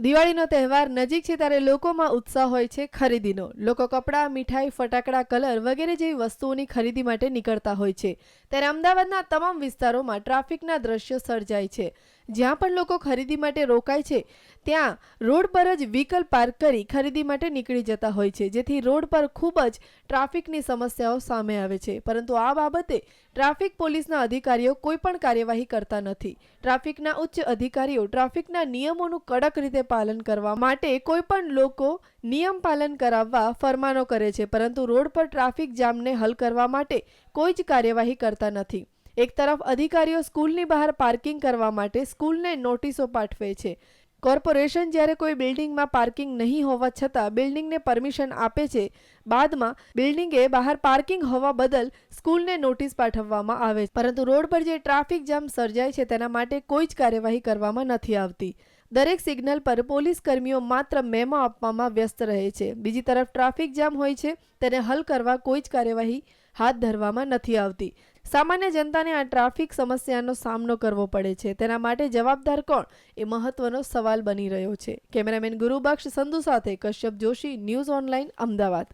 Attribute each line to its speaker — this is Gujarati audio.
Speaker 1: દિવાળીનો તહેવાર નજીક છે ત્યારે લોકોમાં ઉત્સાહ હોય છે ખરીદીનો. લોકો કપડાં, મીઠાઈ, ફટાકડા, કલર વગેરે જેવી વસ્તુઓની ખરીદી માટે નીકળતા હોય છે. ત્યારે અમદાવાદના તમામ વિસ્તારોમાં ટ્રાફિકના દ્રશ્યો સર્જાય છે. જ્યાં પણ લોકો ખરીદી માટે રોકાય છે ત્યાં રોડ પર જ વ્હીકલ પાર્ક કરી ખરીદી માટે નીકળી જતા હોય છે, જેથી રોડ પર ખૂબ જ ટ્રાફિકની સમસ્યાઓ સામે આવે છે. પરંતુ આ બાબતે ટ્રાફિક પોલીસના અધિકારીઓ કોઈ પણ કાર્યવાહી કરતા નથી. ટ્રાફિકના ઉચ્ચ અધિકારીઓ ટ્રાફિકના નિયમોનું કડક રીતે પાલન કરવા માટે કોઈ પણ લોકો નિયમ પાલન કરાવવા ફરમાનો કરે છે, પરંતુ રોડ પર ટ્રાફિક જામને હલ કરવા માટે કોઈ જ કાર્યવાહી કરતા નથી. એક તરફ અધિકારીઓ સ્કૂલની બહાર પાર્કિંગ કરવા માટે સ્કૂલને નોટિસો પાઠવે છે. કોર્પોરેશન જ્યારે કોઈ બિલ્ડિંગમાં પાર્કિંગ નહીં હોવા છતાં બિલ્ડિંગને પરમિશન આપે છે. બાદમાં બિલ્ડિંગે બહાર પાર્કિંગ હોવા બદલ સ્કૂલને નોટિસ પાઠવવામાં આવે છે, પરંતુ રોડ પર જે ટ્રાફિક જામ સર્જાય છે તેના માટે કોઈ જ કાર્યવાહી કરવામાં નથી આવતી. દરેક સિગ્નલ પર પોલીસ કર્મીઓ માત્ર મેમો આપવામાં વ્યસ્ત રહે છે. બીજી તરફ ટ્રાફિક જામ હોય છે તેને હલ કરવા કોઈ જ કાર્યવાહી હાથ ધરવામાં નથી આવતી. સામાન્ય જનતાને આ ટ્રાફિક સમસ્યાનો સામનો કરવો પડે છે. તેના માટે જવાબદાર કોણ એ મહત્વનો સવાલ બની રહ્યો છે. કેમેરામેન ગુરુબક્ષ સંધુ સાથે કશ્યપ જોશી, ન્યૂઝ ઓનલાઈન, અમદાવાદ.